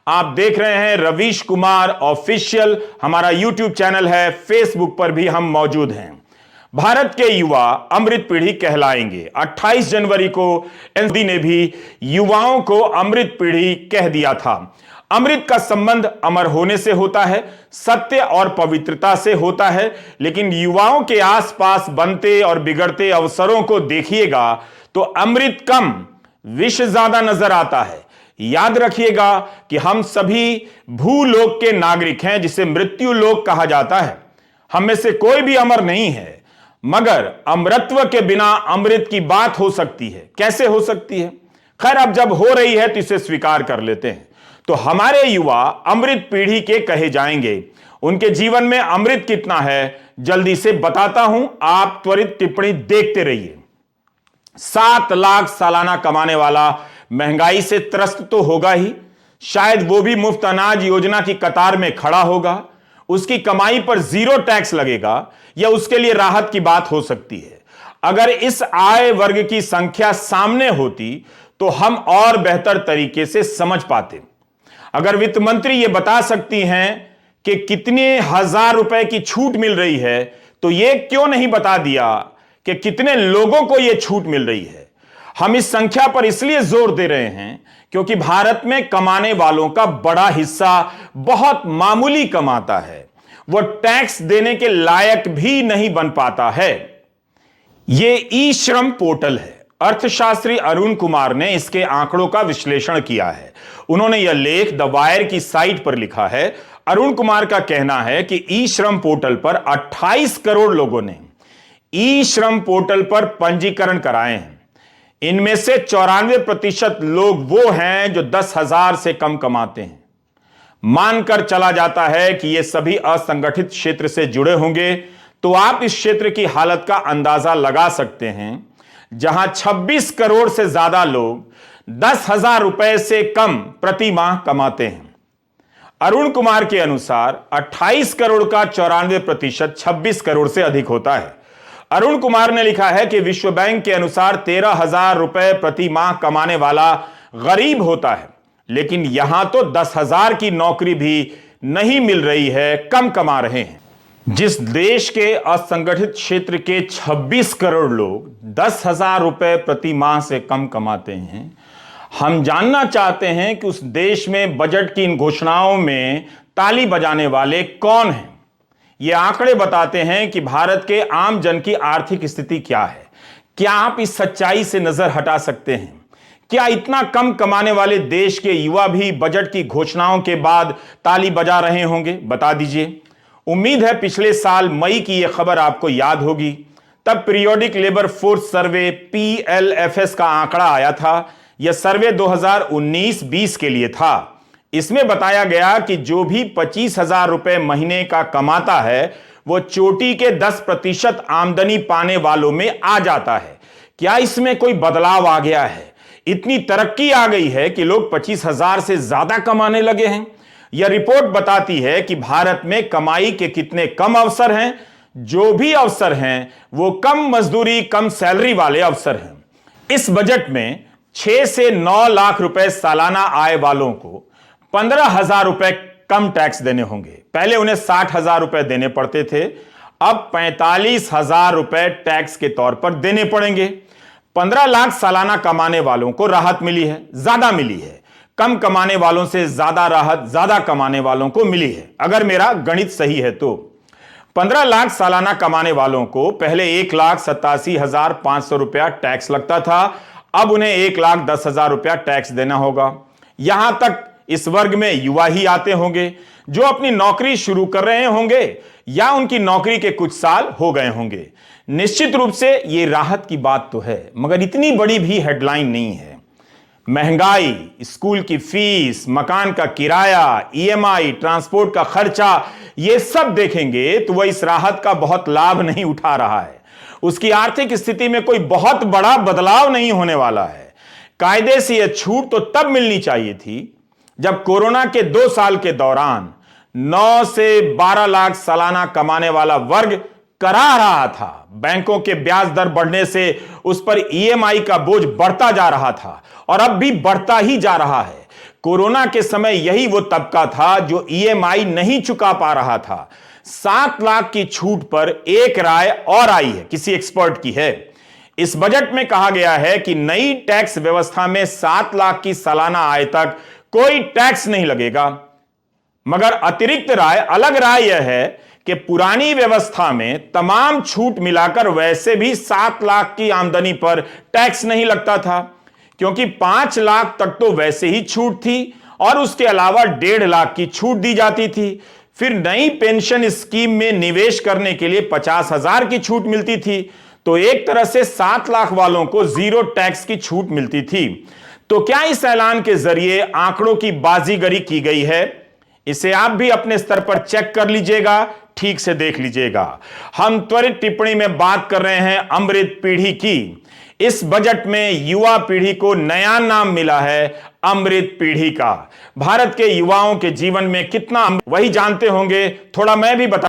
आप देख रहे हैं रवीश कुमार ऑफिशियल। हमारा यूट्यूब चैनल है, फेसबुक पर भी हम मौजूद हैं। भारत के युवा अमृत पीढ़ी कहलाएंगे। 28 जनवरी को मोदी ने भी युवाओं को अमृत पीढ़ी कह दिया था। अमृत का संबंध अमर होने से होता है, सत्य और पवित्रता से होता है। लेकिन युवाओं के आसपास बनते और बिगड़ते अवसरों को देखिएगा तो अमृत कम, विष ज्यादा नजर आता है। याद रखिएगा कि हम सभी भूलोक के नागरिक हैं, जिसे मृत्यु लोक कहा जाता है। हम में से कोई भी अमर नहीं है, मगर अमरत्व के बिना अमृत की बात हो सकती है? कैसे हो सकती है? खैर, अब जब हो रही है तो इसे स्वीकार कर लेते हैं। तो हमारे युवा अमृत पीढ़ी के कहे जाएंगे। उनके जीवन में अमृत कितना है, जल्दी से बताता हूं, आप त्वरित टिप्पणी देखते रहिए। 7 लाख सालाना कमाने वाला महंगाई से त्रस्त तो होगा ही, शायद वो भी मुफ्त अनाज योजना की कतार में खड़ा होगा। उसकी कमाई पर 0 टैक्स लगेगा, या उसके लिए राहत की बात हो सकती है। अगर इस आय वर्ग की संख्या सामने होती तो हम और बेहतर तरीके से समझ पाते। अगर वित्त मंत्री ये बता सकती हैं कि कितने हजार रुपए की छूट मिल रही है, तो ये क्यों नहीं बता दिया कि कितने लोगों को यह छूट मिल रही है? हम इस संख्या पर इसलिए जोर दे रहे हैं क्योंकि भारत में कमाने वालों का बड़ा हिस्सा बहुत मामूली कमाता है, वो टैक्स देने के लायक भी नहीं बन पाता है। यह ई श्रम पोर्टल है। अर्थशास्त्री अरुण कुमार ने इसके आंकड़ों का विश्लेषण किया है। उन्होंने यह लेख द वायर की साइट पर लिखा है। अरुण कुमार का कहना है कि ई श्रम पोर्टल पर 28 करोड़ लोगों ने ई श्रम पोर्टल पर पंजीकरण कराए हैं। इनमें से 94% लोग वो हैं जो 10,000 से कम कमाते हैं। मानकर चला जाता है कि ये सभी असंगठित क्षेत्र से जुड़े होंगे, तो आप इस क्षेत्र की हालत का अंदाजा लगा सकते हैं, जहां 26 करोड़ से ज्यादा लोग 10,000 रुपए से कम प्रति माह कमाते हैं। अरुण कुमार के अनुसार 28 करोड़ का 94% 26 करोड़ से अधिक होता है। अरुण कुमार ने लिखा है कि विश्व बैंक के अनुसार 13,000 रुपए प्रति माह कमाने वाला गरीब होता है, लेकिन यहां तो 10,000 की नौकरी भी नहीं मिल रही है, कम कमा रहे हैं। जिस देश के असंगठित क्षेत्र के 26 करोड़ लोग 10,000 रुपए प्रति माह से कम कमाते हैं, हम जानना चाहते हैं कि उस देश में बजट की इन घोषणाओं में ताली बजाने वाले कौन हैं। ये आंकड़े बताते हैं कि भारत के आम जन की आर्थिक स्थिति क्या है। क्या आप इस सच्चाई से नजर हटा सकते हैं? क्या इतना कम कमाने वाले देश के युवा भी बजट की घोषणाओं के बाद ताली बजा रहे होंगे? बता दीजिए। उम्मीद है पिछले साल मई की यह खबर आपको याद होगी। तब periodic labour force survey PLFS का आंकड़ा आया था। यह सर्वे 2019-20 के लिए था। इसमें बताया गया कि जो भी 25,000 रुपए महीने का कमाता है, वो चोटी के 10% आमदनी पाने वालों में आ जाता है। क्या इसमें कोई बदलाव आ गया है? इतनी तरक्की आ गई है कि लोग 25,000 से ज्यादा कमाने लगे हैं। यह रिपोर्ट बताती है कि भारत में कमाई के कितने कम अवसर हैं। जो भी अवसर हैं वो कम मजदूरी, कम सैलरी वाले अवसर हैं। इस बजट में 6 से 9 लाख रुपए सालाना आय वालों को 15,000 रुपए कम टैक्स देने होंगे। पहले उन्हें 60,000 रुपए देने पड़ते थे, अब 45,000 रुपए टैक्स के तौर पर देने पड़ेंगे। 15 लाख सालाना कमाने वालों को राहत मिली है, ज्यादा मिली है। कम कमाने वालों से ज्यादा राहत ज्यादा कमाने वालों को मिली है, अगर मेरा गणित सही है तो। 15 लाख सालाना कमाने वालों को पहले 1,87,500 रुपया टैक्स लगता था, अब उन्हें 1,10,000 रुपया टैक्स देना होगा। यहां तक इस वर्ग में युवा ही आते होंगे, जो अपनी नौकरी शुरू कर रहे होंगे या उनकी नौकरी के कुछ साल हो गए होंगे। निश्चित रूप से यह राहत की बात तो है, मगर इतनी बड़ी भी हेडलाइन नहीं है। महंगाई, स्कूल की फीस, मकान का किराया, EMI, ट्रांसपोर्ट का खर्चा, यह सब देखेंगे तो वह इस राहत का बहुत लाभ नहीं उठा रहा है। उसकी आर्थिक स्थिति में कोई बहुत बड़ा बदलाव नहीं होने वाला है। कायदे से यह छूट तो तब मिलनी चाहिए थी जब कोरोना के 2 साल के दौरान 9 से 12 लाख सालाना कमाने वाला वर्ग करा रहा था। बैंकों के ब्याज दर बढ़ने से उस पर EMI का बोझ बढ़ता जा रहा था और अब भी बढ़ता ही जा रहा है। कोरोना के समय यही वो तबका था जो ईएमआई नहीं चुका पा रहा था। 7 लाख की छूट पर एक राय और आई है, किसी एक्सपर्ट की है। इस बजट में कहा गया है कि नई टैक्स व्यवस्था में 7 लाख की सालाना आय तक कोई टैक्स नहीं लगेगा। मगर अतिरिक्त राय, अलग राय यह है कि पुरानी व्यवस्था में तमाम छूट मिलाकर वैसे भी 7 लाख की आमदनी पर टैक्स नहीं लगता था, क्योंकि 5 लाख तक तो वैसे ही छूट थी और उसके अलावा 1.5 लाख की छूट दी जाती थी। फिर नई पेंशन स्कीम में निवेश करने के लिए 50,000 की छूट मिलती थी। तो एक तरह से 7 लाख वालों को जीरो टैक्स की छूट मिलती थी। तो क्या इस ऐलान के जरिए आंकड़ों की बाजीगरी की गई है? इसे आप भी अपने स्तर पर चेक कर लीजिएगा, ठीक से देख लीजिएगा। हम त्वरित टिप्पणी में बात कर रहे हैं अमृत पीढ़ी की। इस बजट में युवा पीढ़ी को नया नाम मिला है, अमृत पीढ़ी का। भारत के युवाओं के जीवन में कितना वही जानते होंगे, थोड़ा मैं भी बता